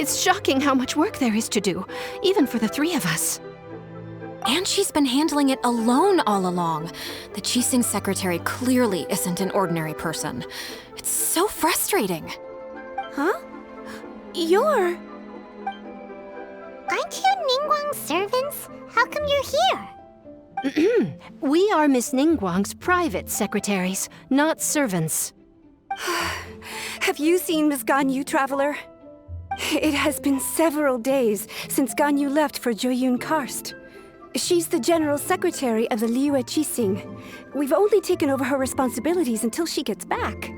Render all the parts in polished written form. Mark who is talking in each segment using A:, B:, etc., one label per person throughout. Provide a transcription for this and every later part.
A: It's shocking how much work there is to do, even for the three of us.
B: And she's been handling it alone all along. The Qixing secretary clearly isn't an ordinary person. It's so frustrating.
C: Huh? You're...
D: Aren't you Ningguang's servants? How come you're here?
A: We are Miss Ningguang's private secretaries, not servants.
C: Have you seen Miss Ganyu, Traveler? It has been several days since Ganyu left for Joyun Karst. She's the general secretary of the Liyue Qixing. We've only taken over her responsibilities until she gets back.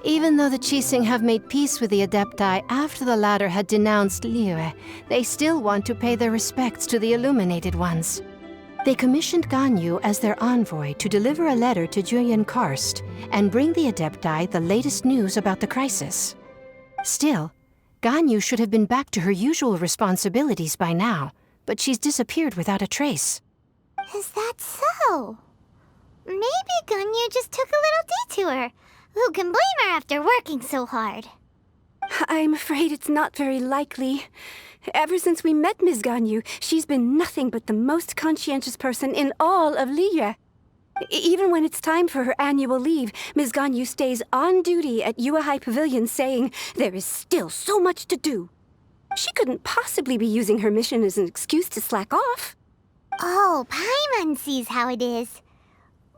A: Even though the Qixing have made peace with the Adepti after the latter had denounced Liyue, they still want to pay their respects to the Illuminated Ones. They commissioned Ganyu as their envoy to deliver a letter to Joyun Karst and bring the Adepti the latest news about the crisis. Still, Ganyu should have been back to her usual responsibilities by now, but she's disappeared without a trace.
D: Is that so? Maybe Ganyu just took a little detour. Who can blame her after working so hard?
C: I'm afraid it's not very likely. Ever since we met Ms. Ganyu, she's been nothing but the most conscientious person in all of Liyue. Even when it's time for her annual leave, Ms. Ganyu stays on duty at Yuehai Pavilion saying there is still so much to do. She couldn't possibly be using her mission as an excuse to slack off.
D: Oh, Paimon sees how it is.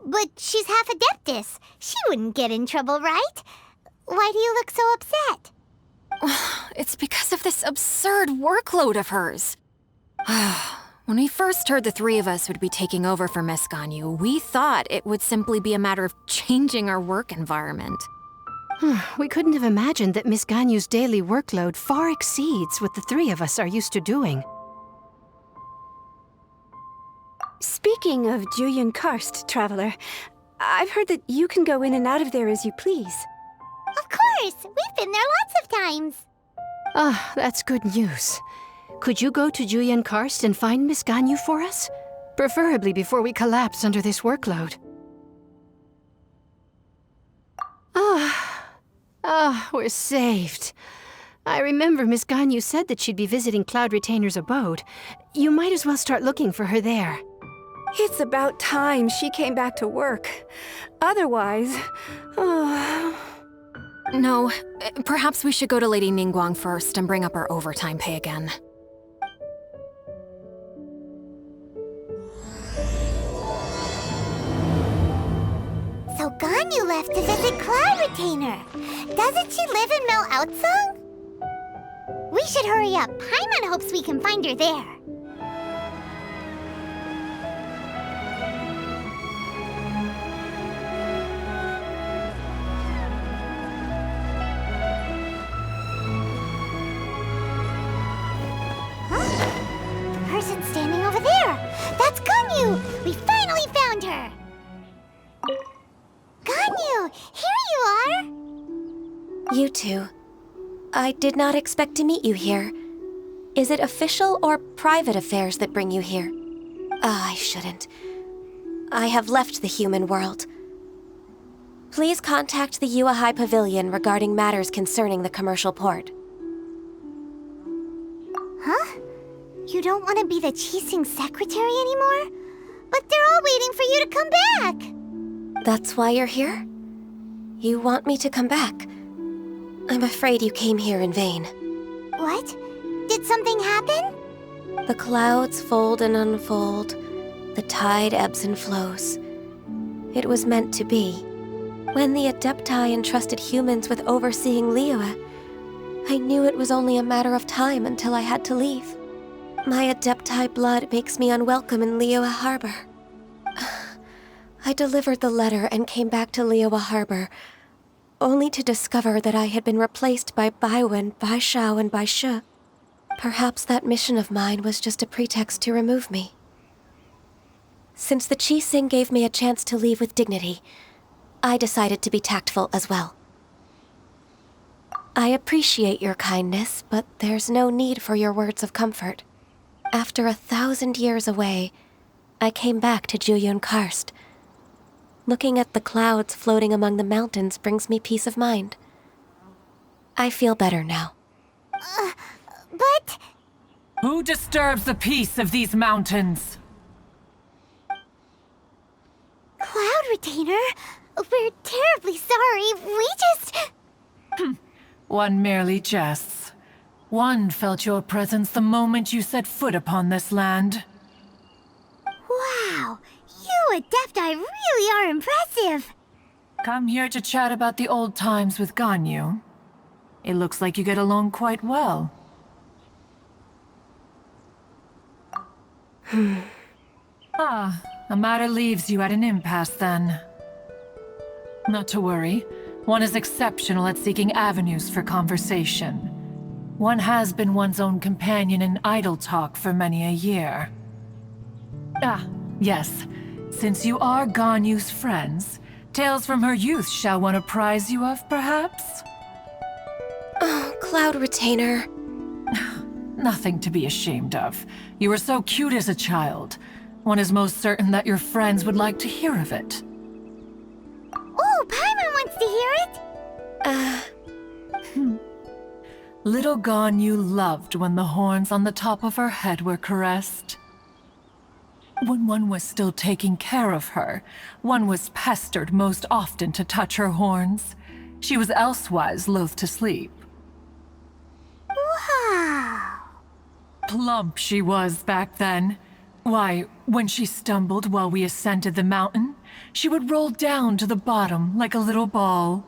D: But she's half Adeptus. She wouldn't get in trouble, right? Why do you look so upset?
B: It's because of this absurd workload of hers. When we first heard the three of us would be taking over for Miss Ganyu, we thought it would simply be a matter of changing our work environment.
A: We couldn't have imagined that Miss Ganyu's daily workload far exceeds what the three of us are used to doing.
C: Speaking of Joyun Karst, Traveler, I've heard that you can go in and out of there as you please.
D: Of course! We've been there lots of times!
A: That's good news. Could you go to Joyun Karst and find Miss Ganyu for us? Preferably before we collapse under this workload. We're saved. I remember Miss Ganyu said that she'd be visiting Cloud Retainer's abode. You might as well start looking for her there.
C: It's about time she came back to work. Otherwise...
B: No, perhaps we should go to Lady Ningguang first and bring up our overtime pay again.
D: So Ganyu left to visit Cloud Retainer. Doesn't she live in Mel Outsung? We should hurry up. Paimon hopes we can find her there. Person standing over there! That's Ganyu! We finally found her! Ganyu! Here you are!
E: You two. I did not expect to meet you here. Is it official or private affairs that bring you here? I shouldn't. I have left the human world. Please contact the Yuehai Pavilion regarding matters concerning the commercial port.
D: Huh? You don't want to be the Qixing secretary anymore? But they're all waiting for you to come back!
E: That's why you're here? You want me to come back? I'm afraid you came here in vain.
D: What? Did something happen?
E: The clouds fold and unfold. The tide ebbs and flows. It was meant to be. When the Adepti entrusted humans with overseeing Liyue, I knew it was only a matter of time until I had to leave. My Adepti blood makes me unwelcome in Liyue Harbor. I delivered the letter and came back to Liyue Harbor, only to discover that I had been replaced by Baiwen, Baishao, and Baishe. Perhaps that mission of mine was just a pretext to remove me. Since the Qixing gave me a chance to leave with dignity, I decided to be tactful as well. I appreciate your kindness, but there's no need for your words of comfort. After 1,000 years away, I came back to Joyun Karst. Looking at the clouds floating among the mountains brings me peace of mind. I feel better now.
D: But...
F: Who disturbs the peace of these mountains?
D: Cloud Retainer, we're terribly sorry. We just...
F: One merely jests. One felt your presence the moment you set foot upon this land.
D: Wow, you Adepti really are impressive.
F: Come here to chat about the old times with Ganyu. It looks like you get along quite well. A matter leaves you at an impasse then. Not to worry. One is exceptional at seeking avenues for conversation. One has been one's own companion in idle talk for many a year. Yes. Since you are Ganyu's friends, tales from her youth shall one apprise you of, perhaps?
E: Oh, Cloud Retainer.
F: Nothing to be ashamed of. You were so cute as a child. One is most certain that your friends would like to hear of it.
D: Oh, Paimon wants to hear it!
F: Little Ganyu loved when the horns on the top of her head were caressed. When one was still taking care of her, one was pestered most often to touch her horns. She was elsewise loath to sleep.
D: Wow!
F: Plump she was back then. Why, when she stumbled while we ascended the mountain, she would roll down to the bottom like a little ball.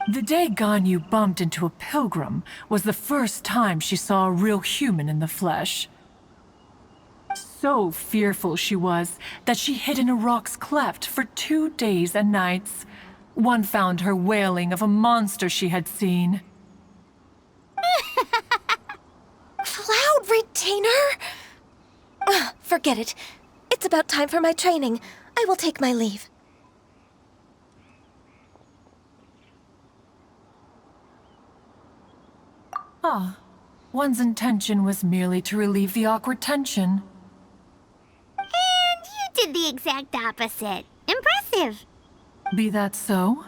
F: The day Ganyu bumped into a pilgrim was the first time she saw a real human in the flesh. So fearful she was that she hid in a rock's cleft for 2 days and nights. One found her wailing of a monster she had seen.
E: Cloud Retainer? Forget it. It's about time for my training. I will take my leave.
F: One's intention was merely to relieve the awkward tension.
D: And you did the exact opposite. Impressive!
F: Be that so?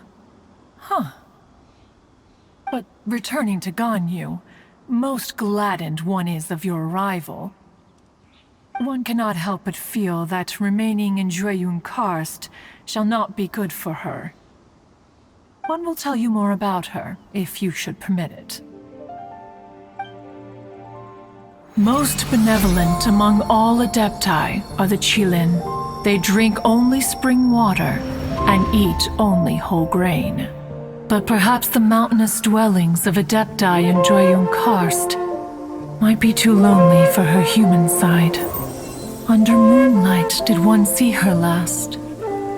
F: But returning to Ganyu, most gladdened one is of your arrival. One cannot help but feel that remaining in Jueyun Karst shall not be good for her. One will tell you more about her, if you should permit it. Most benevolent among all Adepti are the Qilin. They drink only spring water and eat only whole grain. But perhaps the mountainous dwellings of Adepti in Jueyun Karst might be too lonely for her human side. Under moonlight did one see her last.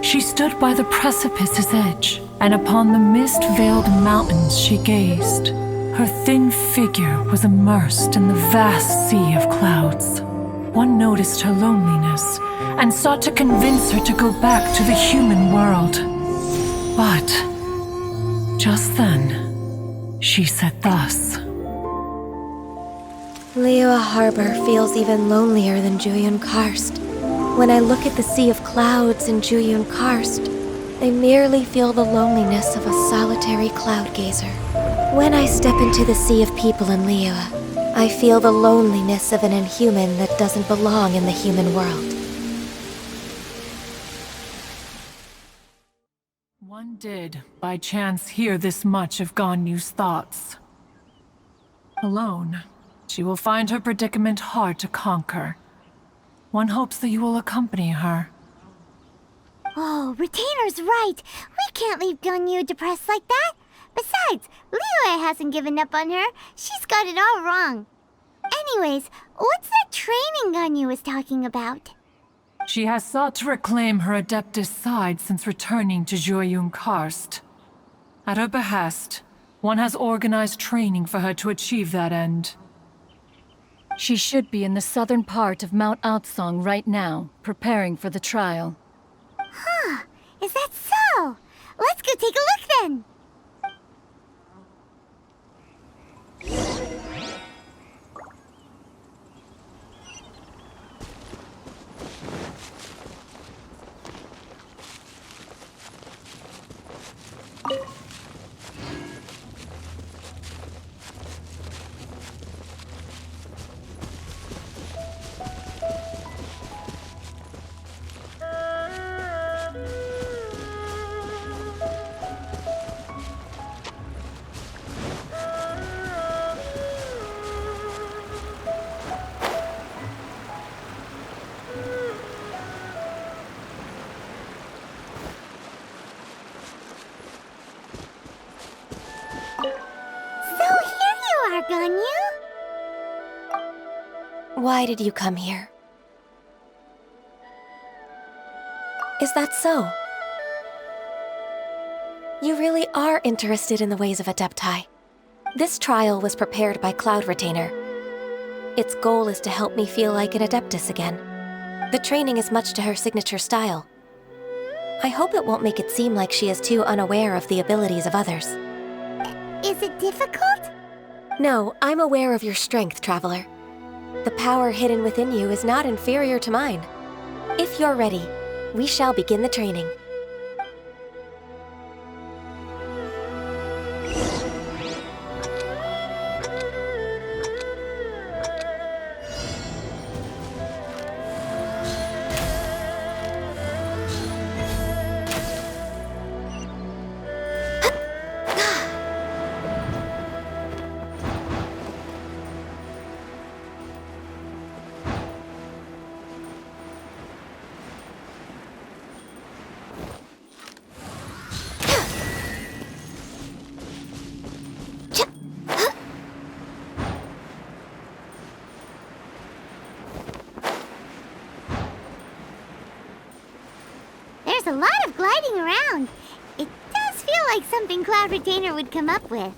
F: She stood by the precipice's edge, and upon the mist-veiled mountains she gazed. Her thin figure was immersed in the vast sea of clouds. One noticed her loneliness and sought to convince her to go back to the human world. But just then, she said thus.
E: Liyue Harbor feels even lonelier than Jueyun Karst. When I look at the sea of clouds in Jueyun Karst, I merely feel the loneliness of a solitary cloud gazer. When I step into the sea of people in Liyue, I feel the loneliness of an inhuman that doesn't belong in the human world.
F: One did, by chance, hear this much of Ganyu's thoughts. Alone, she will find her predicament hard to conquer. One hopes that you will accompany her.
D: Oh, Retainer's right. We can't leave Ganyu depressed like that. Besides, Liyue hasn't given up on her. She's got it all wrong. Anyways, what's that training Ganyu was talking about?
F: She has sought to reclaim her Adeptus side since returning to Jueyun Karst. At her behest, one has organized training for her to achieve that end.
G: She should be in the southern part of Mount Aotsong right now, preparing for the trial.
D: Huh, is that so? Let's go take a look then! Ganyu?
E: Why did you come here? Is that so? You really are interested in the ways of Adepti. This trial was prepared by Cloud Retainer. Its goal is to help me feel like an Adeptus again. The training is much to her signature style. I hope it won't make it seem like she is too unaware of the abilities of others.
D: Is it difficult?
E: No, I'm aware of your strength, Traveler. The power hidden within you is not inferior to mine. If you're ready, we shall begin the training.
D: There's a lot of gliding around. It does feel like something Cloud Retainer would come up with.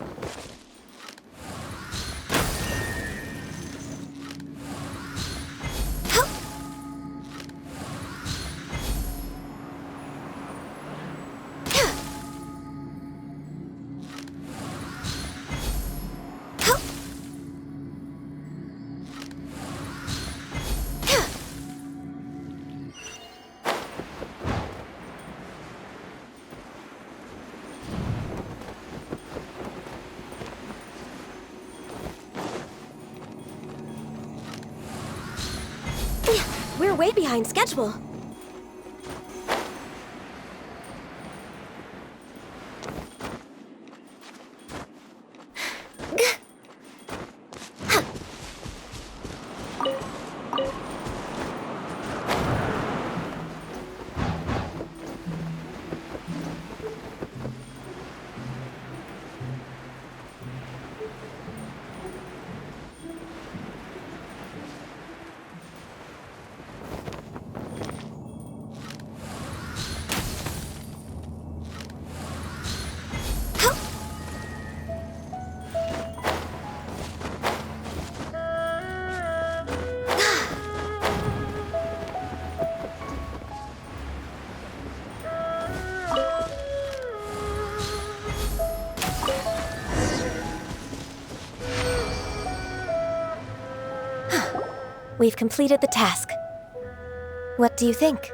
E: We're way behind schedule. We've completed the task. What do you think?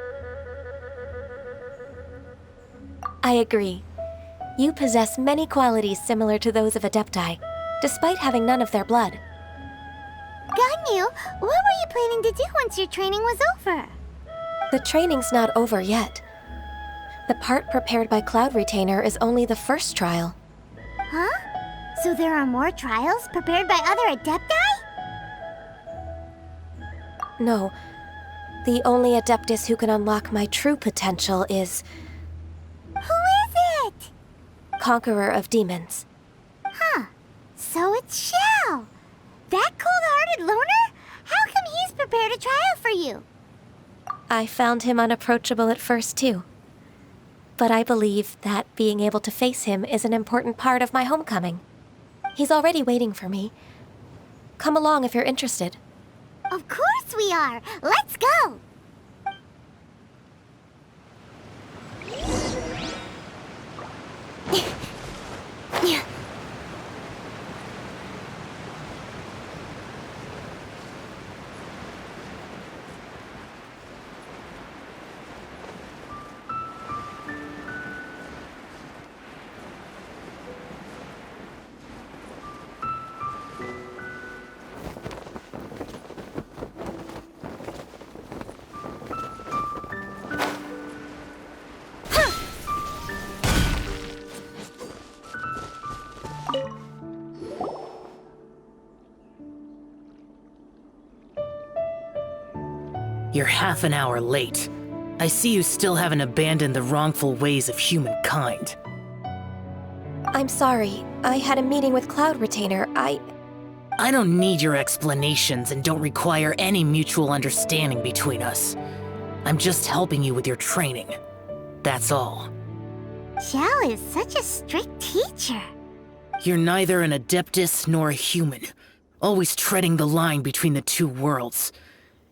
E: I agree. You possess many qualities similar to those of Adepti, despite having none of their blood.
D: Ganyu, what were you planning to do once your training was over?
E: The training's not over yet. The part prepared by Cloud Retainer is only the first trial.
D: Huh? So there are more trials prepared by other Adepti?
E: No. The only Adeptus who can unlock my true potential is
D: Who is it?
E: Conqueror of Demons.
D: Huh. So it's Shao. That cold-hearted loner? How come he's prepared a trial for you?
E: I found him unapproachable at first, too. But I believe that being able to face him is an important part of my homecoming. He's already waiting for me. Come along if you're interested.
D: Of course we are. Let's go.
H: You're half an hour late. I see you still haven't abandoned the wrongful ways of humankind.
E: I'm sorry. I had a meeting with Cloud Retainer.
H: I don't need your explanations and don't require any mutual understanding between us. I'm just helping you with your training. That's all.
D: Xiao is such a strict teacher.
H: You're neither an Adeptus nor a human, always treading the line between the two worlds.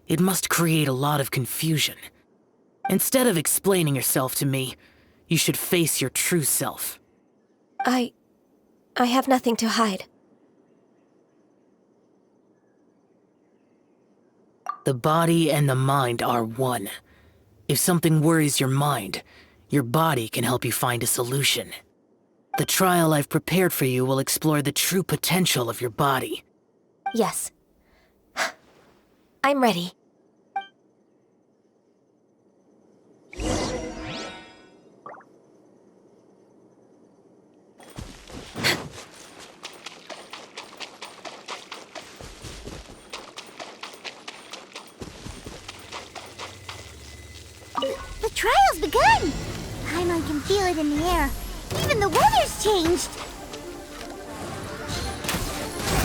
H: It must create a lot of confusion. Instead of explaining yourself to me, you should face your true self.
E: I have nothing to hide.
H: The body and the mind are one. If something worries your mind, your body can help you find a solution. The trial I've prepared for you will explore the true potential of your body.
E: Yes. I'm ready.
D: The trial's begun! Paimon can feel it in the air. Even the weather's changed!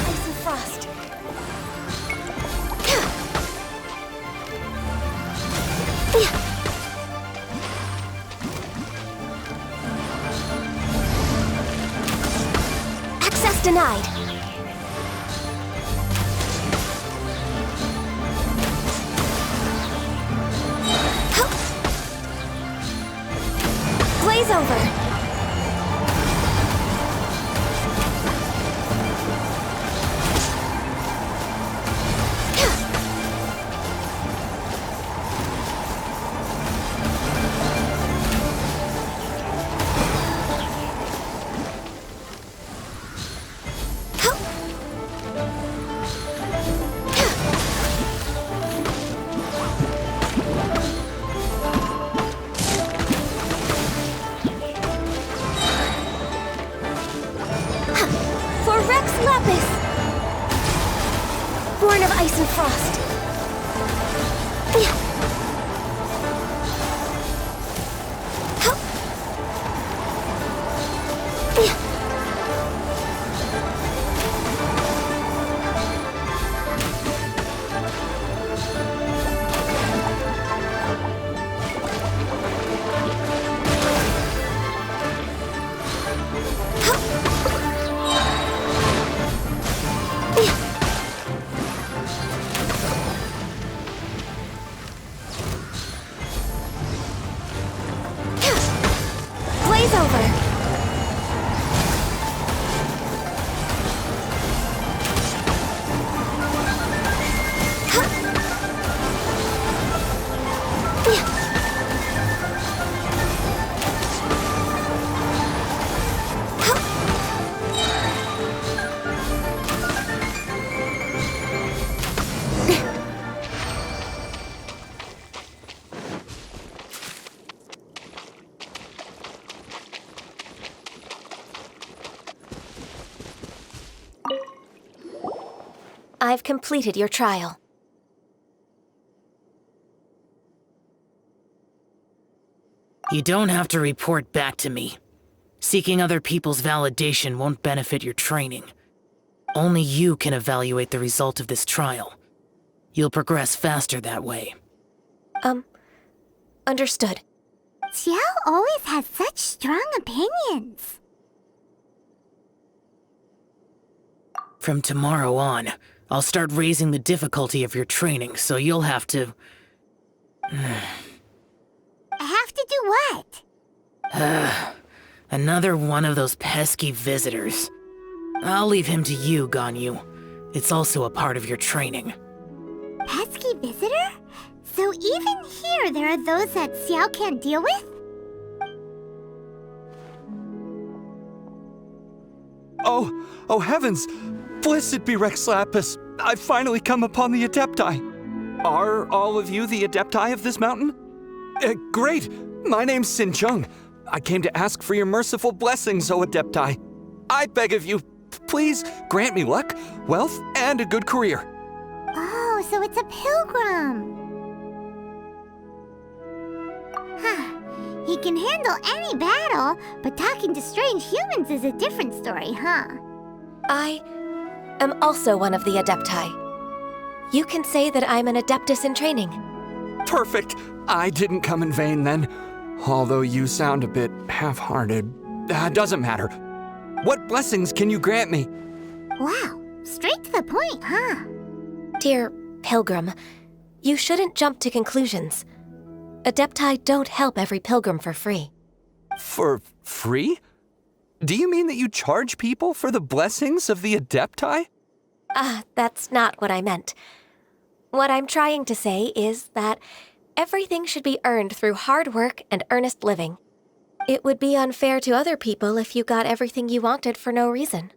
E: Ice and frost. Access denied. Blaze over. Born of ice and frost. Blaze over. I've completed your trial.
H: You don't have to report back to me. Seeking other people's validation won't benefit your training. Only you can evaluate the result of this trial. You'll progress faster that way.
E: Understood.
D: Xiao always has such strong opinions.
H: From tomorrow on, I'll start raising the difficulty of your training, so you'll have to...
D: Have to do what?
H: Another one of those pesky visitors. I'll leave him to you, Ganyu. It's also a part of your training.
D: Pesky visitor? So even here there are those that Xiao can't deal with?
I: Oh heavens! Blessed be Rex Lapis! I've finally come upon the Adepti. Are all of you the Adepti of this mountain? Great! My name's Sin Chung. I came to ask for your merciful blessings, O Adepti. I beg of you, please grant me luck, wealth, and a good career.
D: Oh, so it's a pilgrim. He can handle any battle, but talking to strange humans is a different story, huh?
E: am also one of the Adepti. You can say that I'm an Adeptus in training.
I: Perfect. I didn't come in vain then. Although you sound a bit half-hearted. Doesn't matter. What blessings can you grant me?
D: Wow, straight to the point, huh?
E: Dear Pilgrim, you shouldn't jump to conclusions. Adepti don't help every pilgrim for free.
I: For free? Do you mean that you charge people for the blessings of the Adepti?
E: That's not what I meant. What I'm trying to say is that everything should be earned through hard work and earnest living. It would be unfair to other people if you got everything you wanted for no reason.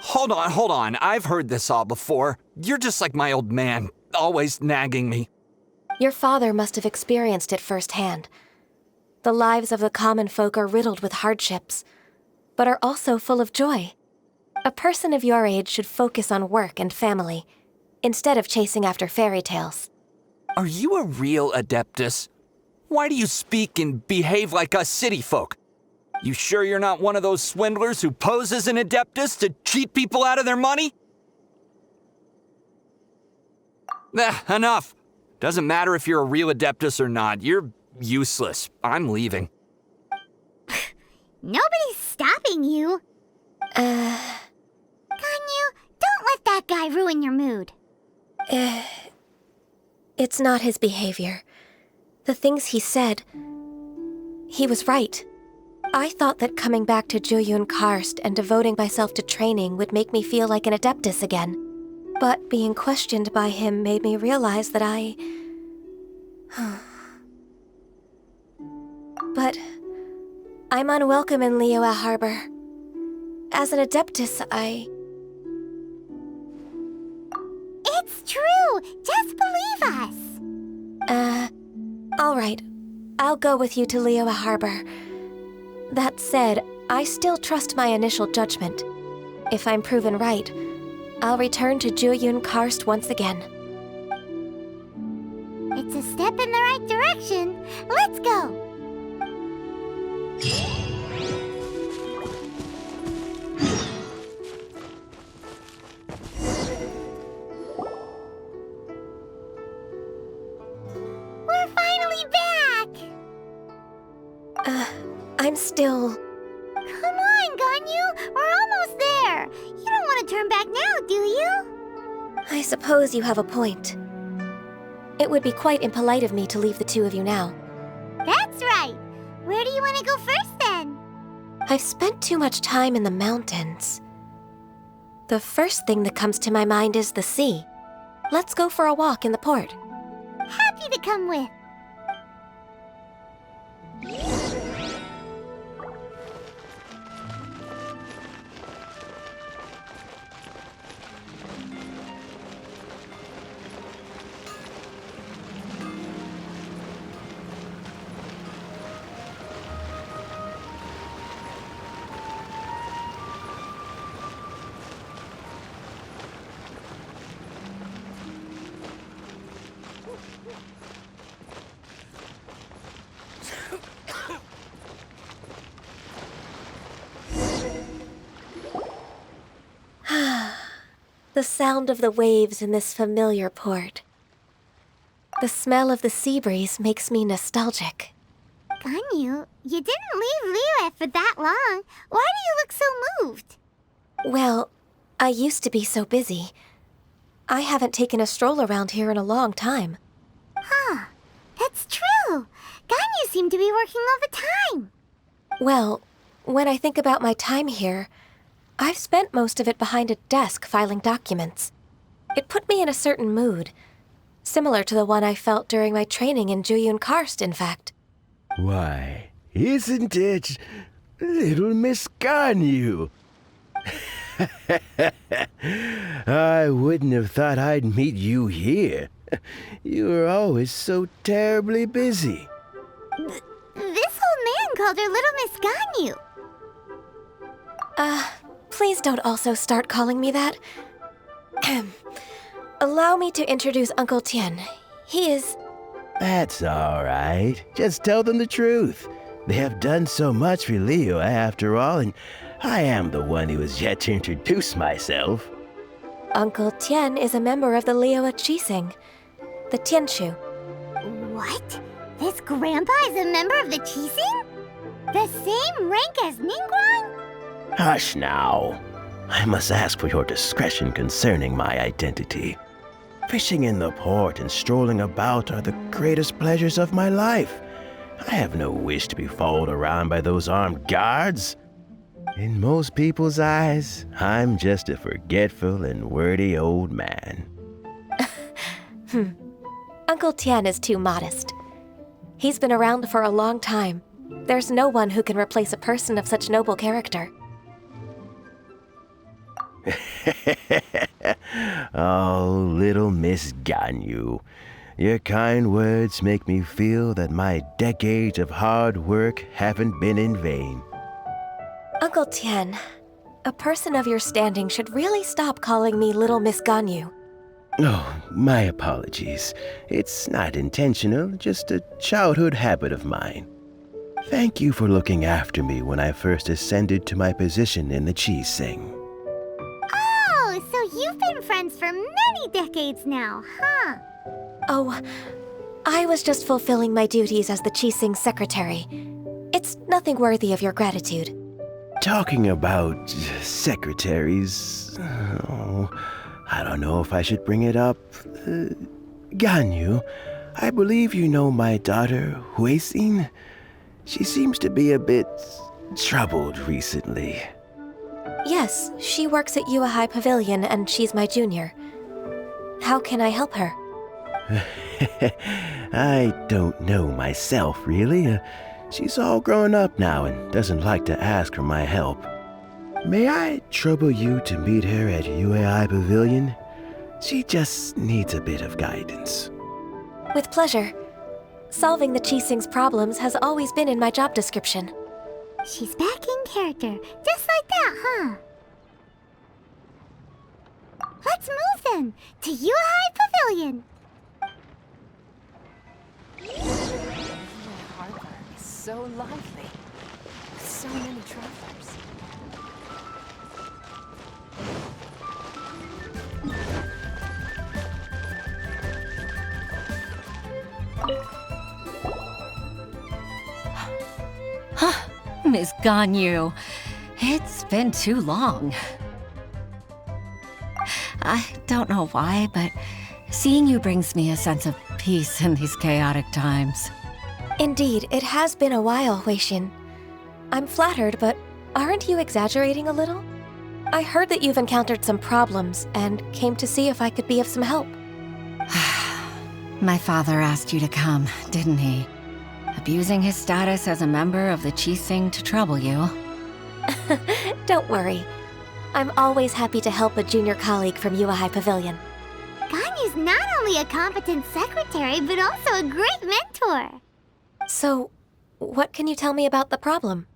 I: Hold on. I've heard this all before. You're just like my old man, always nagging me.
E: Your father must have experienced it firsthand. The lives of the common folk are riddled with hardships, but are also full of joy. A person of your age should focus on work and family, instead of chasing after fairy tales.
I: Are you a real Adeptus? Why do you speak and behave like us city folk? You sure you're not one of those swindlers who pose as an Adeptus to cheat people out of their money? Enough. Doesn't matter if you're a real Adeptus or not. You're useless. I'm leaving.
D: Nobody's stopping you. Ganyu, don't let that guy ruin your mood.
E: It's not his behavior. The things he said, he was right. I thought that coming back to Jueyun Karst and devoting myself to training would make me feel like an Adeptus again. But being questioned by him made me realize that But I'm unwelcome in Liyue Harbor. As an Adeptus,
D: It's true! Just believe us!
E: All right. I'll go with you to Liyue Harbor. That said, I still trust my initial judgment. If I'm proven right, I'll return to Jueyun Karst once again.
D: It's a step in the right direction. Let's go! We're finally back!
E: I'm still...
D: Come on, Ganyu! We're almost there! You don't want to turn back now, do you?
E: I suppose you have a point. It would be quite impolite of me to leave the two of you now.
D: That's right! Where do you want to go first, then?
E: I've spent too much time in the mountains. The first thing that comes to my mind is the sea. Let's go for a walk in the port.
D: Happy to come with.
E: The sound of the waves in this familiar port. The smell of the sea breeze makes me nostalgic.
D: Ganyu, you didn't leave Liyue for that long. Why do you look so moved?
E: Well, I used to be so busy. I haven't taken a stroll around here in a long time.
D: Huh, that's true. Ganyu seemed to be working all the time.
E: Well, when I think about my time here, I've spent most of it behind a desk filing documents. It put me in a certain mood, similar to the one I felt during my training in Jueyun Karst, in fact.
J: Why, isn't it little Miss Ganyu? I wouldn't have thought I'd meet you here. You were always so terribly busy.
D: This old man called her Little Miss Ganyu.
E: Please don't also start calling me that. Allow me to introduce Uncle Tien. He is...
J: That's all right. Just tell them the truth. They have done so much for Liyue after all, and I am the one who has yet to introduce myself.
E: Uncle Tian is a member of the Liyue Qixing, the Tianshu.
D: What? This grandpa is a member of the Qixing? The same rank as Ningguang?
J: Hush now. I must ask for your discretion concerning my identity. Fishing in the port and strolling about are the greatest pleasures of my life. I have no wish to be followed around by those armed guards. In most people's eyes, I'm just a forgetful and wordy old man.
E: Uncle Tian is too modest. He's been around for a long time. There's no one who can replace a person of such noble character.
J: Oh, little Miss Ganyu. Your kind words make me feel that my decades of hard work haven't been in vain.
E: Uncle Tian, a person of your standing should really stop calling me Little Miss Ganyu.
J: Oh, my apologies. It's not intentional, just a childhood habit of mine. Thank you for looking after me when I first ascended to my position in the Qixing.
D: Oh, so you've been friends for many decades now, huh?
E: Oh, I was just fulfilling my duties as the Qixing secretary. It's nothing worthy of your gratitude.
J: Talking about secretaries, I don't know if I should bring it up. Ganyu, I believe you know my daughter, Huixin. She seems to be a bit troubled recently.
E: Yes, she works at Yuehai Pavilion and she's my junior. How can I help her?
J: I don't know myself, really. She's all grown up now and doesn't like to ask for my help. May I trouble you to meet her at Yuehai Pavilion? She just needs a bit of guidance.
E: With pleasure. Solving the Qixing's problems has always been in my job description.
D: She's back in character, just like that, huh? Let's move then, to Yuehai Pavilion.
A: Harbor is so lively. So many travelers.
G: Miss Ganyu, it's been too long. I don't know why, but seeing you brings me a sense of peace in these chaotic times.
E: Indeed, it has been a while, Huixin. I'm flattered, but aren't you exaggerating a little? I heard that you've encountered some problems and came to see if I could be of some help.
G: My father asked you to come, didn't he? Abusing his status as a member of the Qixing to trouble you.
E: Don't worry. I'm always happy to help a junior colleague from Yuehai Pavilion.
D: Ganyu's not only a competent secretary, but also a great mentor.
E: So, what can you tell me about the problem?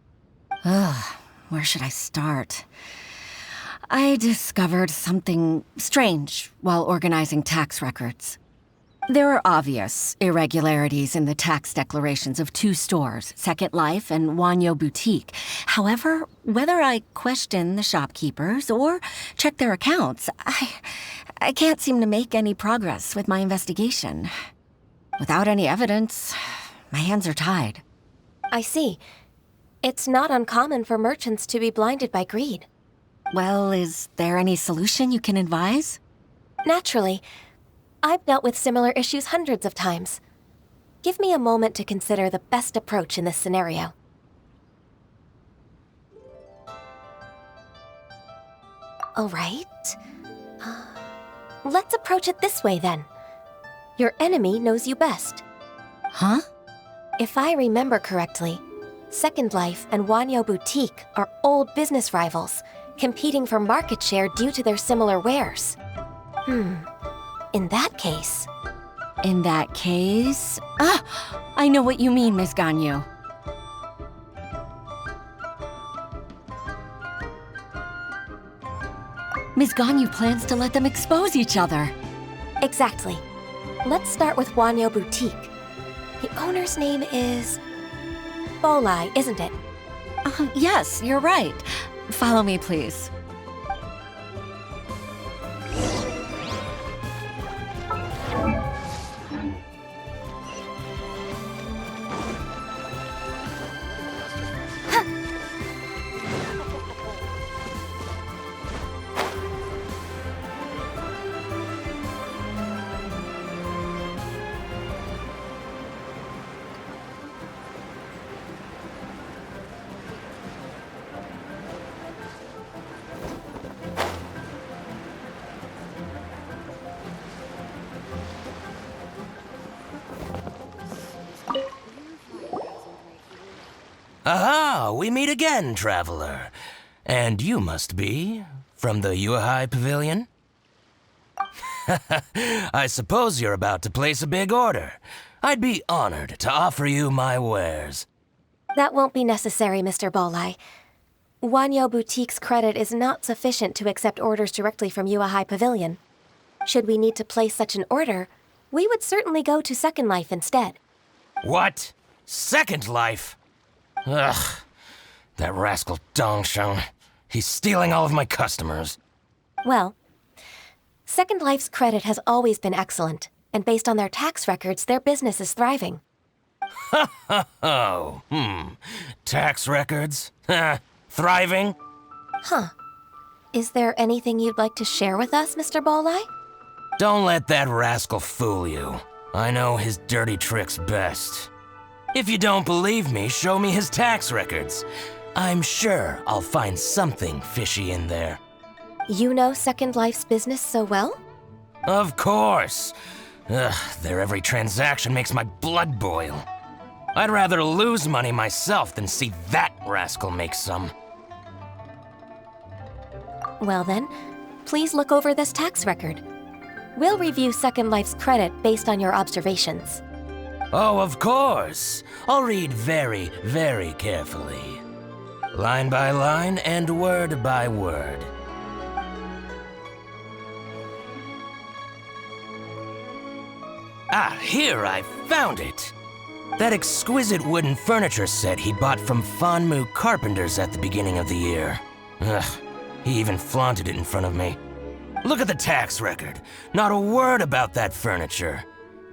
G: Where should I start? I discovered something strange while organizing tax records. There are obvious irregularities in the tax declarations of two stores, Second Life and Wanyo Boutique. However, whether I question the shopkeepers or check their accounts, I can't seem to make any progress with my investigation. Without any evidence, my hands are tied.
E: I see. It's not uncommon for merchants to be blinded by greed.
G: Well, is there any solution you can advise?
E: Naturally. I've dealt with similar issues hundreds of times. Give me a moment to consider the best approach in this scenario. All right. Let's approach it this way, then. Your enemy knows you best.
G: Huh?
E: If I remember correctly, Second Life and Wanyo Boutique are old business rivals, competing for market share due to their similar wares. In that case...
G: I know what you mean, Miss Ganyu. Miss Ganyu plans to let them expose each other.
E: Exactly. Let's start with Wanyo Boutique. The owner's name is... Bolai, isn't it?
G: Yes, you're right. Follow me, please.
K: Aha, we meet again, traveler. And you must be from the Yuehai Pavilion? I suppose you're about to place a big order. I'd be honored to offer you my wares.
E: That won't be necessary, Mr. Bolai. Wanyo Boutique's credit is not sufficient to accept orders directly from Yuehai Pavilion. Should we need to place such an order, we would certainly go to Second Life instead.
K: What? Second Life? Ugh. That rascal Dongsheng. He's stealing all of my customers.
E: Well, Second Life's credit has always been excellent, and based on their tax records, their business is thriving.
K: Tax records? Thriving?
E: Huh. Is there anything you'd like to share with us, Mr. Bolai?
K: Don't let that rascal fool you. I know his dirty tricks best. If you don't believe me, show me his tax records. I'm sure I'll find something fishy in there.
E: You know Second Life's business so well?
K: Of course. Ugh, their every transaction makes my blood boil. I'd rather lose money myself than see that rascal make some.
E: Well then, please look over this tax record. We'll review Second Life's credit based on your observations.
K: Oh, of course. I'll read very, very carefully. Line by line and word by word. Ah, here, I found it. That exquisite wooden furniture set he bought from Fanmu Carpenters at the beginning of the year. Ugh, he even flaunted it in front of me. Look at the tax record. Not a word about that furniture.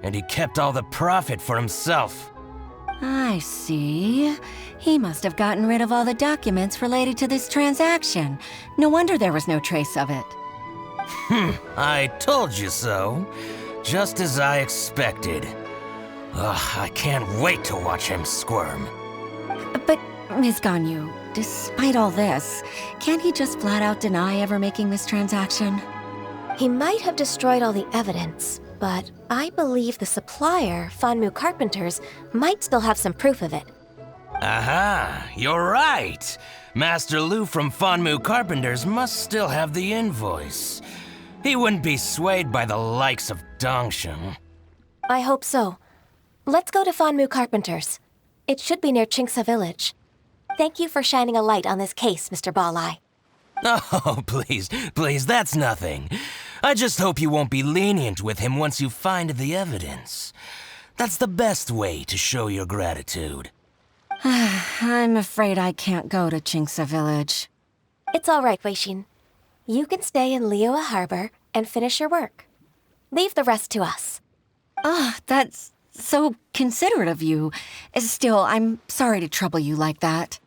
K: And he kept all the profit for himself.
G: I see. He must have gotten rid of all the documents related to this transaction. No wonder there was no trace of it.
K: I told you so. Just as I expected. Ugh, I can't wait to watch him squirm.
G: But, Ms. Ganyu, despite all this, can't he just flat out deny ever making this transaction?
E: He might have destroyed all the evidence, but I believe the supplier, Fanmu Carpenters, might still have some proof of it.
K: Aha, you're right. Master Lu from Fanmu Carpenters must still have the invoice. He wouldn't be swayed by the likes of Dongsheng.
E: I hope so. Let's go to Fanmu Carpenters. It should be near Chingsa Village. Thank you for shining a light on this case, Mr. Balai.
K: Oh, please, that's nothing. I just hope you won't be lenient with him once you find the evidence. That's the best way to show your gratitude.
G: I'm afraid I can't go to Chingsa Village.
E: It's all right, Weishin. You can stay in Liyue Harbor and finish your work. Leave the rest to us.
G: That's so considerate of you. Still, I'm sorry to trouble you like that.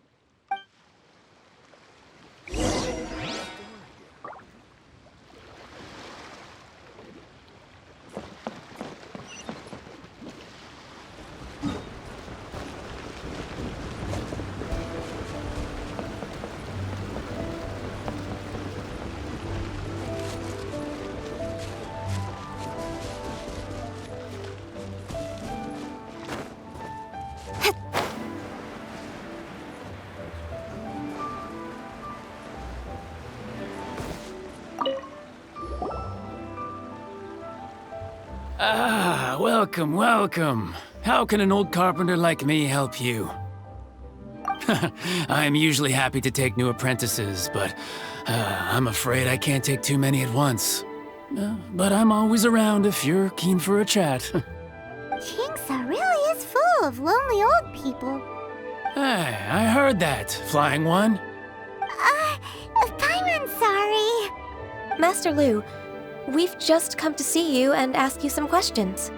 L: Welcome. How can an old carpenter like me help you? I'm usually happy to take new apprentices, but I'm afraid I can't take too many at once. But I'm always around if you're keen for a chat.
D: Chingsa really is full of lonely old people.
L: Hey, I heard that, Flying One.
D: Paimon's sorry.
E: Master Lu, we've just come to see you and ask you some questions.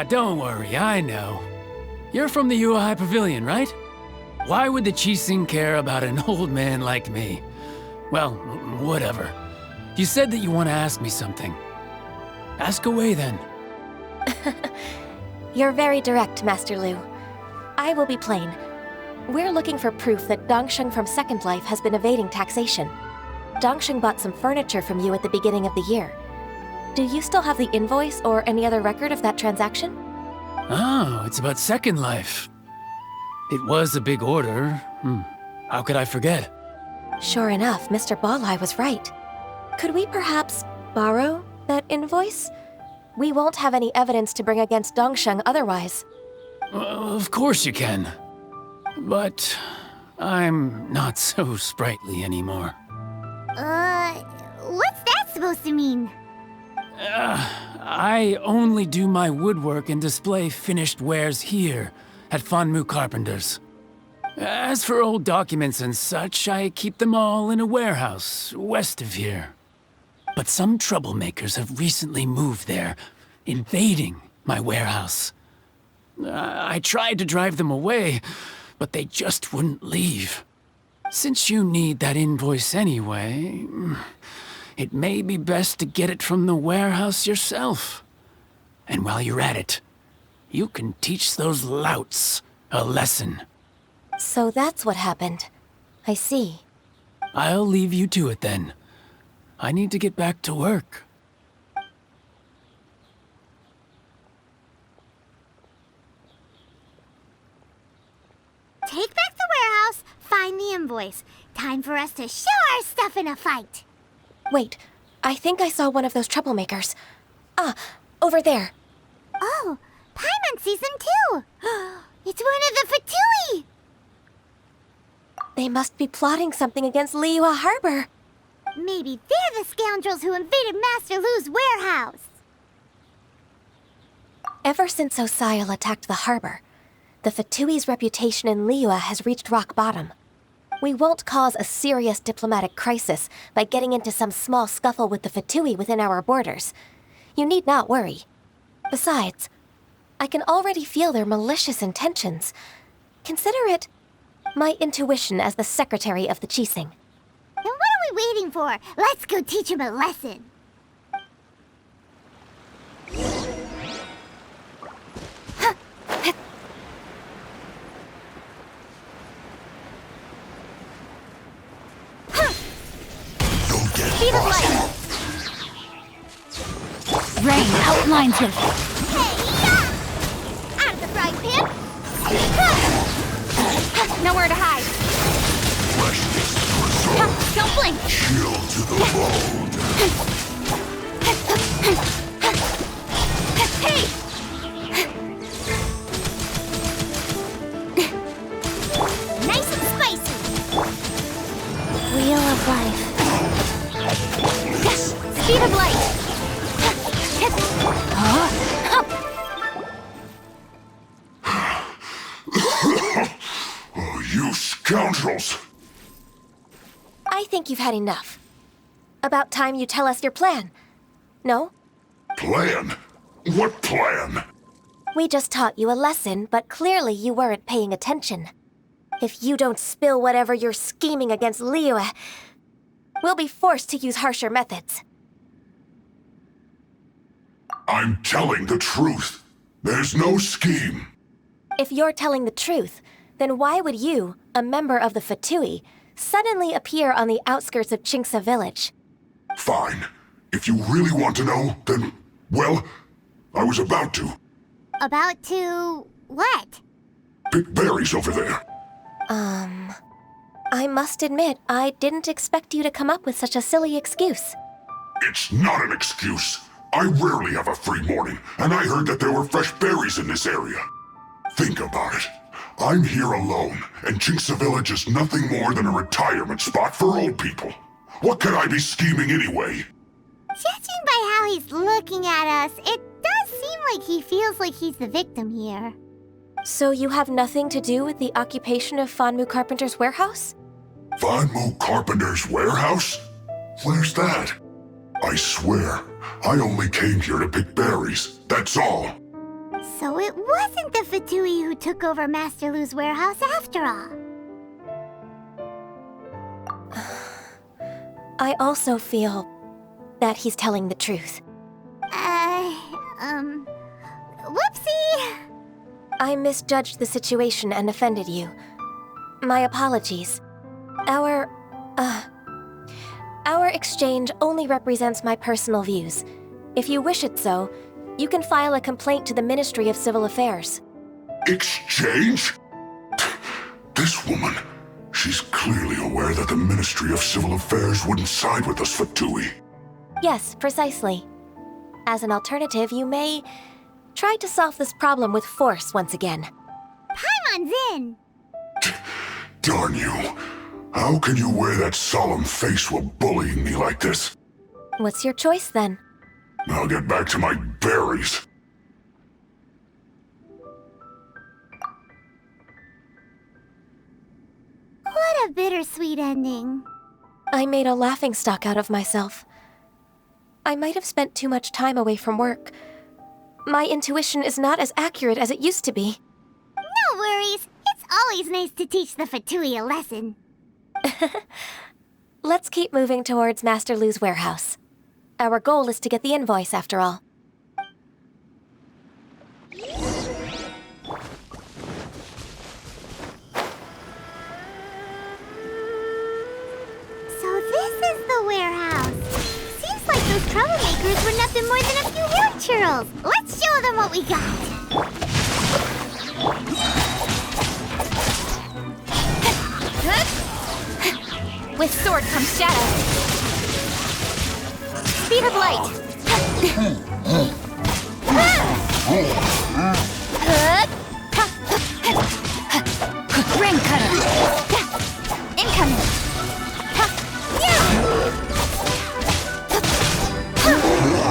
L: Don't worry, I know. You're from the Yuehai Pavilion, right? Why would the Qixing care about an old man like me? Well, whatever. You said that you want to ask me something. Ask away, then.
E: You're very direct, Master Lu. I will be plain. We're looking for proof that Dongsheng from Second Life has been evading taxation. Dongsheng bought some furniture from you at the beginning of the year. Do you still have the invoice or any other record of that transaction?
L: Oh, it's about Second Life. It was a big order. How could I forget?
E: Sure enough, Mr. Balleye was right. Could we perhaps borrow that invoice? We won't have any evidence to bring against Dongsheng otherwise.
L: Of course you can. But I'm not so sprightly anymore.
D: What's that supposed to mean?
L: I only do my woodwork and display finished wares here at Fanmu Carpenter's. As for old documents and such, I keep them all in a warehouse west of here. But some troublemakers have recently moved there, invading my warehouse. I tried to drive them away, but they just wouldn't leave. Since you need that invoice anyway, it may be best to get it from the warehouse yourself. And while you're at it, you can teach those louts a lesson.
E: So that's what happened. I see.
L: I'll leave you to it then. I need to get back to work.
D: Take back the warehouse, find the invoice. Time for us to show our stuff in a fight.
E: Wait, I think I saw one of those troublemakers. Over there.
D: Oh, Paimon sees them too. It's one of the Fatui.
E: They must be plotting something against Liyue Harbor.
D: Maybe they're the scoundrels who invaded Master Lu's warehouse.
E: Ever since Osial attacked the harbor, the Fatui's reputation in Liyue has reached rock bottom. We won't cause a serious diplomatic crisis by getting into some small scuffle with the Fatui within our borders. You need not worry. Besides, I can already feel their malicious intentions. Consider it my intuition as the secretary of the Qixing.
D: Then what are we waiting for? Let's go teach him a lesson. Speed of light!
M: Rain outlines it.
D: Hey-ya! Out of the frying pan!
M: Nowhere to hide. Don't blink.
N: Chill to the bone.
M: Hey!
D: Nice and spicy!
E: Wheel of life.
M: Speed of light.
N: Oh, you scoundrels!
E: I think you've had enough. About time you tell us your plan. No?
N: Plan? What plan?
E: We just taught you a lesson, but clearly you weren't paying attention. If you don't spill whatever you're scheming against Liyue, we'll be forced to use harsher methods.
N: I'm telling the truth. There's no scheme.
E: If you're telling the truth, then why would you, a member of the Fatui, suddenly appear on the outskirts of Qingce village?
N: Fine. If you really want to know, then, well, I was about to.
D: About to... what?
N: Pick berries over there.
E: I must admit, I didn't expect you to come up with such a silly excuse.
N: It's not an excuse. I rarely have a free morning, and I heard that there were fresh berries in this area. Think about it. I'm here alone, and Qingce Village is nothing more than a retirement spot for old people. What could I be scheming anyway?
D: Judging by how he's looking at us, it does seem like he feels like he's the victim here.
E: So you have nothing to do with the occupation of Fanmu Carpenter's warehouse?
N: Fanmu Carpenter's warehouse? Where's that? I swear, I only came here to pick berries, that's all.
D: So it wasn't the Fatui who took over Master Lu's warehouse after all.
E: I also feel that he's telling the truth.
D: Whoopsie!
E: I misjudged the situation and offended you. My apologies. Our exchange only represents my personal views. If you wish it so, you can file a complaint to the Ministry of Civil Affairs.
N: Exchange? This woman, she's clearly aware that the Ministry of Civil Affairs wouldn't side with us for Tui.
E: Yes, precisely. As an alternative, you may try to solve this problem with force once again.
D: Paimon's in!
N: Darn you. How can you wear that solemn face while bullying me like this?
E: What's your choice, then?
N: I'll get back to my berries.
D: What a bittersweet ending.
E: I made a laughingstock out of myself. I might have spent too much time away from work. My intuition is not as accurate as it used to be.
D: No worries. It's always nice to teach the Fatui a lesson.
E: Let's keep moving towards Master Lu's warehouse. Our goal is to get the invoice, after all.
D: So this is the warehouse. Seems like those troublemakers were nothing more than a few hair churls. Let's show them what we got.
M: With sword comes shadow. Speed of light. Ring cutter. Incoming.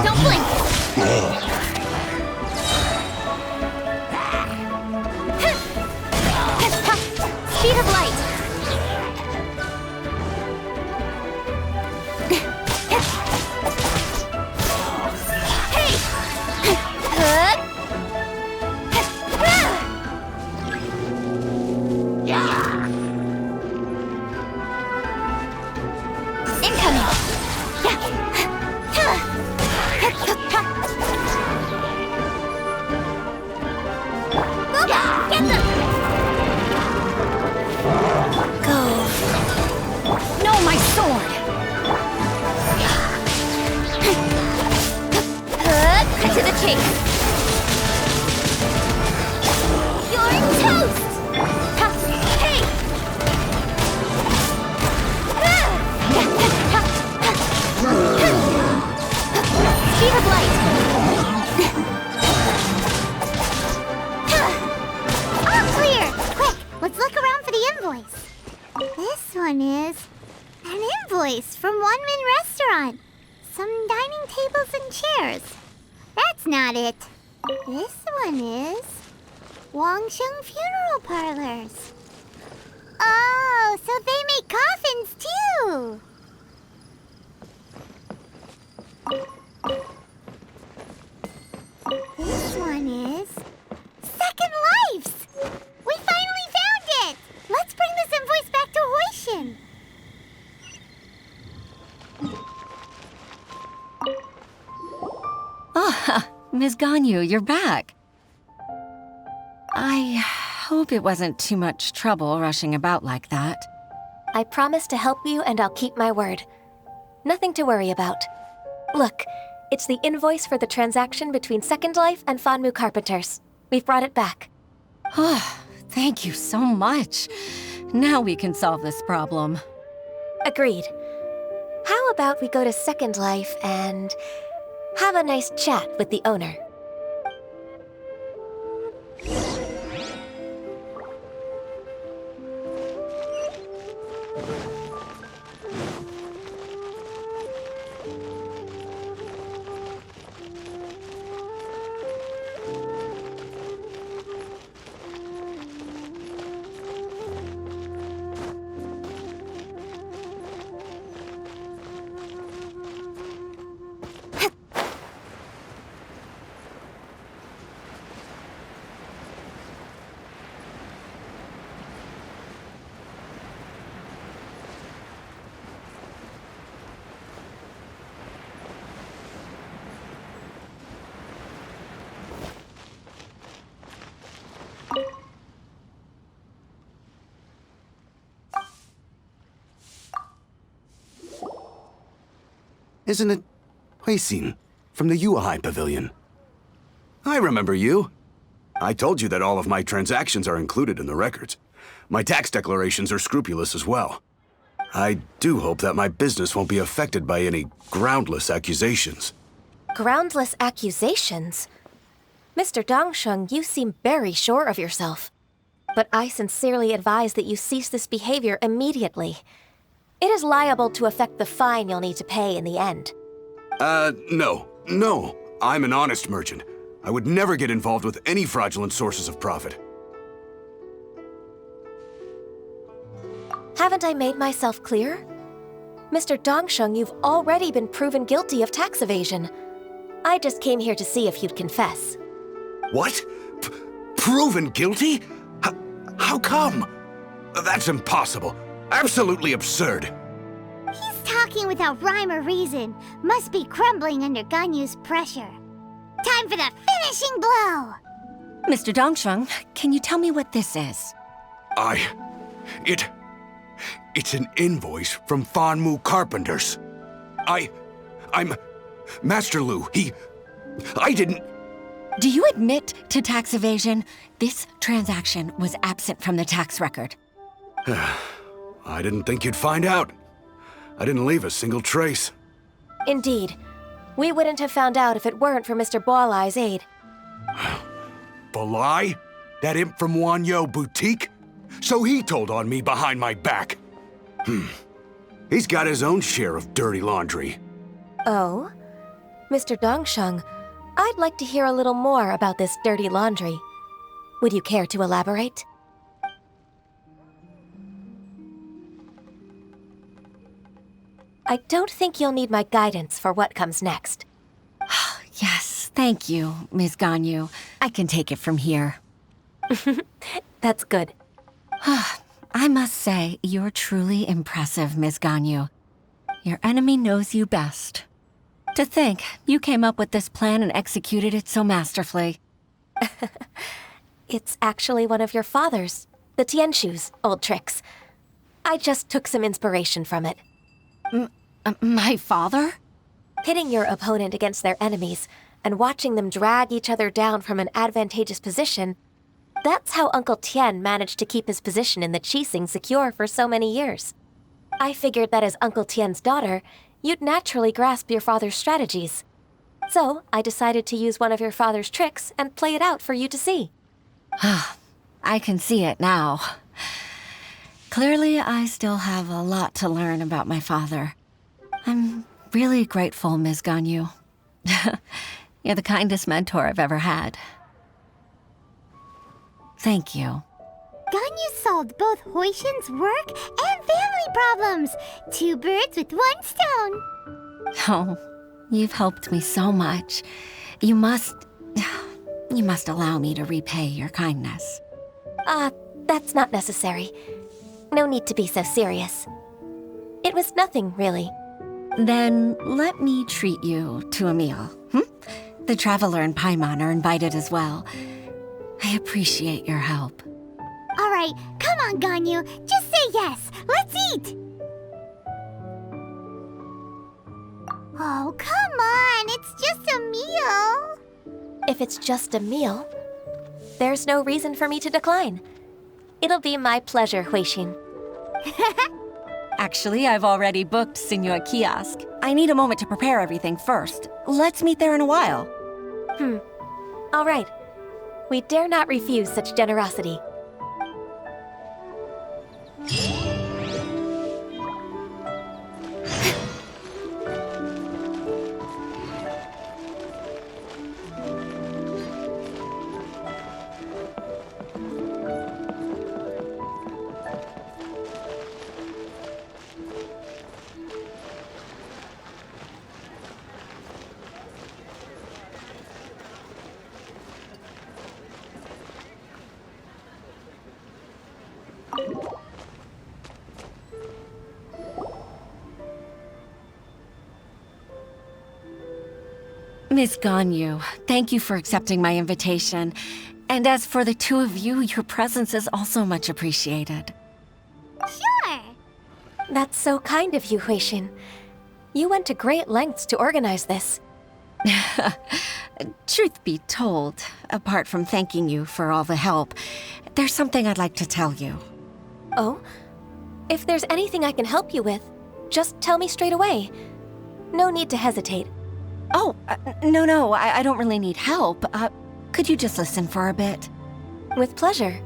M: Don't blink. Speed of light.
D: From One-Man Restaurant. Some dining tables and chairs. That's not it. This one is Wangsheng Funeral Parlors. Oh, so they make coffins too. This one is Second Lives. We finally found it. Let's bring this invoice back to Hoishin.
G: Ah, Ms. Ganyu, you're back. I hope it wasn't too much trouble rushing about like that.
E: I promise to help you, and I'll keep my word. Nothing to worry about. Look, it's the invoice for the transaction between Second Life and Fanmu Carpenters. We've brought it back.
G: Oh, thank you so much. Now we can solve this problem.
E: Agreed. How about we go to Second Life and have a nice chat with the owner?
O: Isn't it Huixin from the Yuehai Pavilion? I remember you. I told you that all of my transactions are included in the records. My tax declarations are scrupulous as well. I do hope that my business won't be affected by any groundless accusations.
E: Groundless accusations? Mr. Dongsheng, you seem very sure of yourself. But I sincerely advise that you cease this behavior immediately. It is liable to affect the fine you'll need to pay in the end.
O: No. I'm an honest merchant. I would never get involved with any fraudulent sources of profit.
E: Haven't I made myself clear? Mr. Dongsheng, you've already been proven guilty of tax evasion. I just came here to see if you'd confess.
O: What? Proven guilty? How come? That's impossible. Absolutely absurd.
D: He's talking without rhyme or reason. Must be crumbling under Ganyu's pressure. Time for the finishing blow!
G: Mr. Dongsheng, can you tell me what this is?
O: It's an invoice from Fanmu Carpenters. I'm Master Lu. I didn't...
G: Do you admit to tax evasion? This transaction was absent from the tax record.
O: I didn't think you'd find out. I didn't leave a single trace.
E: Indeed. We wouldn't have found out if it weren't for Mr. Boalai's aid.
O: Balai? That imp from Wanyo Boutique? So he told on me behind my back. He's got his own share of dirty laundry.
E: Oh? Mr. Dongsheng, I'd like to hear a little more about this dirty laundry. Would you care to elaborate? I don't think you'll need my guidance for what comes next.
G: Yes, thank you, Ms. Ganyu. I can take it from here.
E: That's good.
G: I must say, you're truly impressive, Ms. Ganyu. Your enemy knows you best. To think, you came up with this plan and executed it so masterfully.
E: It's actually one of your father's, the Tianshu's, old tricks. I just took some inspiration from it.
G: My father?
E: Pitting your opponent against their enemies and watching them drag each other down from an advantageous position, that's how Uncle Tian managed to keep his position in the Qixing secure for so many years. I figured that as Uncle Tian's daughter, you'd naturally grasp your father's strategies. So I decided to use one of your father's tricks and play it out for you to see.
G: I can see it now. Clearly, I still have a lot to learn about my father. I'm really grateful, Ms. Ganyu. You're the kindest mentor I've ever had. Thank you.
D: Ganyu solved both Huishin's work and family problems. 2 birds with 1 stone.
G: Oh, you've helped me so much. You must allow me to repay your kindness.
E: That's not necessary. No need to be so serious. It was nothing, really.
G: Then let me treat you to a meal. The Traveler and Paimon are invited as well. I appreciate your help.
D: All right, come on, Ganyu. Just say yes. Let's eat. Oh, come on. It's just a meal.
E: If it's just a meal, there's no reason for me to decline. It'll be my pleasure, Huixin.
G: Actually, I've already booked Senor Kiosk. I need a moment to prepare everything first. Let's meet there in a while.
E: All right. We dare not refuse such generosity.
G: Miss Ganyu, thank you for accepting my invitation. And as for the 2 of you, your presence is also much appreciated.
D: Sure.
E: That's so kind of you, Huixin. You went to great lengths to organize this.
G: Truth be told, apart from thanking you for all the help, there's something I'd like to tell you.
E: Oh? If there's anything I can help you with, just tell me straight away. No need to hesitate.
G: Oh, no, I don't really need help. Could you just listen for a bit?
E: With pleasure.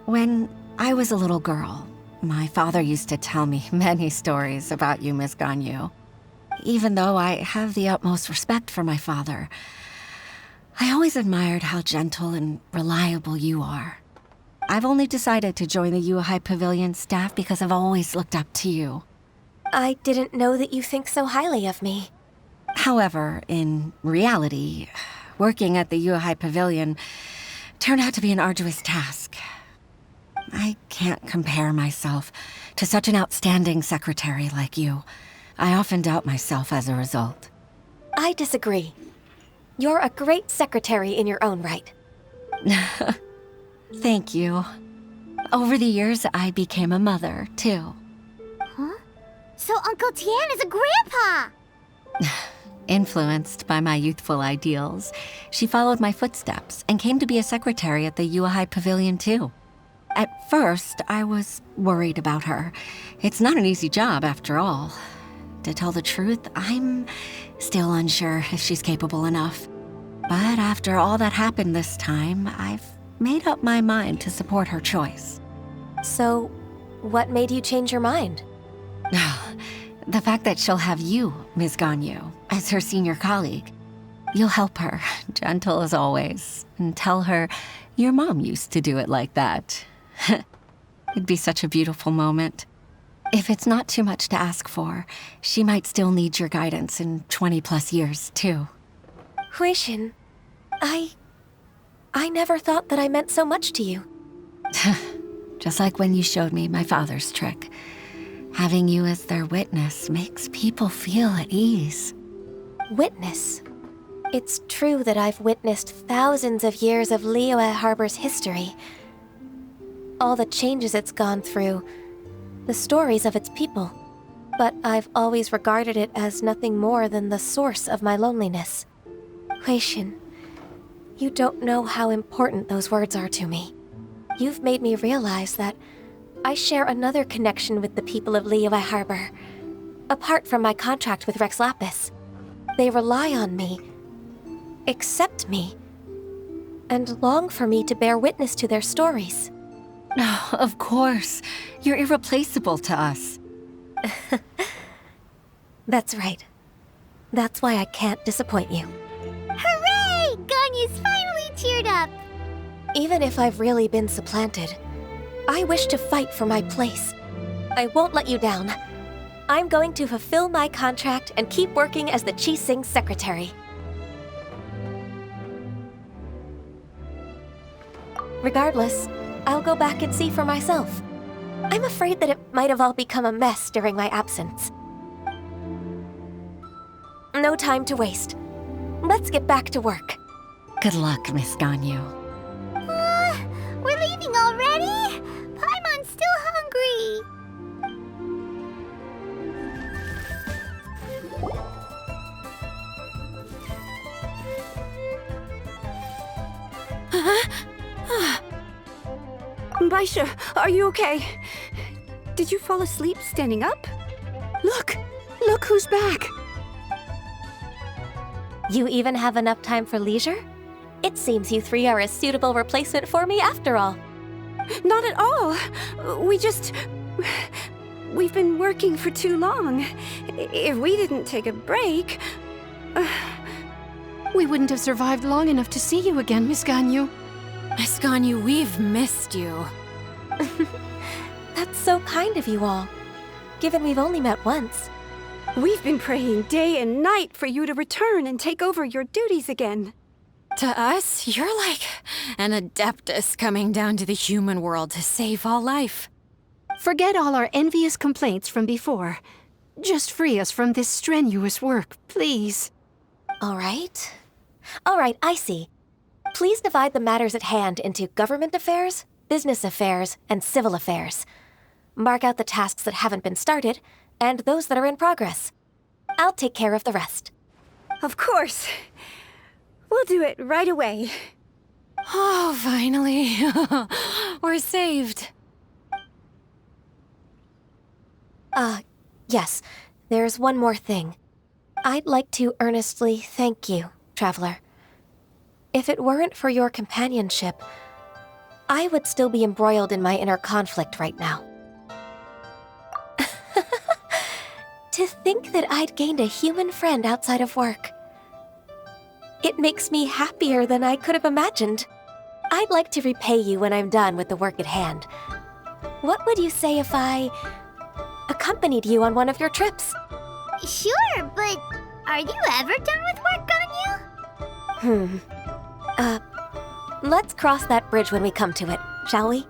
G: When I was a little girl, my father used to tell me many stories about you, Miss Ganyu. Even though I have the utmost respect for my father, I always admired how gentle and reliable you are. I've only decided to join the Yuhai Pavilion staff because I've always looked up to you.
E: I didn't know that you think so highly of me.
G: However, in reality, working at the Yuhai Pavilion turned out to be an arduous task. I can't compare myself to such an outstanding secretary like you. I often doubt myself as a result.
E: I disagree. You're a great secretary in your own right.
G: Thank you. Over the years, I became a mother, too.
D: Huh? So Uncle Tian is a grandpa!
G: Influenced by my youthful ideals, she followed my footsteps and came to be a secretary at the Yuhai Pavilion, too. At first, I was worried about her. It's not an easy job, after all. To tell the truth, I'm still unsure if she's capable enough. But after all that happened this time, I've made up my mind to support her choice.
E: So, what made you change your mind?
G: The fact that she'll have you, Ms. Ganyu, as her senior colleague. You'll help her, gentle as always, and tell her your mom used to do it like that. It'd be such a beautiful moment. If it's not too much to ask for, she might still need your guidance in 20+ years, too.
E: Huixin, I never thought that I meant so much to you.
G: Just like when you showed me my father's trick. Having you as their witness makes people feel at ease.
E: Witness? It's true that I've witnessed thousands of years of Liyue Harbor's history. All the changes it's gone through, the stories of its people. But I've always regarded it as nothing more than the source of my loneliness. Huixin, you don't know how important those words are to me. You've made me realize that I share another connection with the people of Liyue Harbor. Apart from my contract with Rex Lapis, they rely on me, accept me, and long for me to bear witness to their stories.
G: Oh, of course. You're irreplaceable to us.
E: That's right. That's why I can't disappoint you.
D: Hooray! Ganyu's finally cheered up!
E: Even if I've really been supplanted, I wish to fight for my place. I won't let you down. I'm going to fulfill my contract and keep working as the Qixing secretary. Regardless, I'll go back and see for myself. I'm afraid that it might have all become a mess during my absence. No time to waste. Let's get back to work.
G: Good luck, Miss Ganyu.
D: We're leaving already? Paimon's still hungry.
C: Baisha, are you okay? Did you fall asleep standing up? Look who's back.
E: You even have enough time for leisure? It seems you three are a suitable replacement for me after all.
C: Not at all. We've been working for too long. If we didn't take a break...
A: We wouldn't have survived long enough to see you again, Miss Ganyu.
B: Miss Ganyu, we've missed you.
E: That's so kind of you all, given we've only met once.
C: We've been praying day and night for you to return and take over your duties again.
B: To us, you're like an adeptus coming down to the human world to save all life.
A: Forget all our envious complaints from before. Just free us from this strenuous work, please.
E: All right, I see. Please divide the matters at hand into government affairs, business affairs, and civil affairs. Mark out the tasks that haven't been started, and those that are in progress. I'll take care of the rest.
C: Of course. We'll do it right away.
B: Oh, finally. We're saved.
E: Yes. There's one more thing. I'd like to earnestly thank you, Traveler. If it weren't for your companionship, I would still be embroiled in my inner conflict right now. To think that I'd gained a human friend outside of work. It makes me happier than I could have imagined. I'd like to repay you when I'm done with the work at hand. What would you say if I accompanied you on one of your trips?
D: Sure, but are you ever done with work, Ganyu?
E: Let's cross that bridge when we come to it, shall we?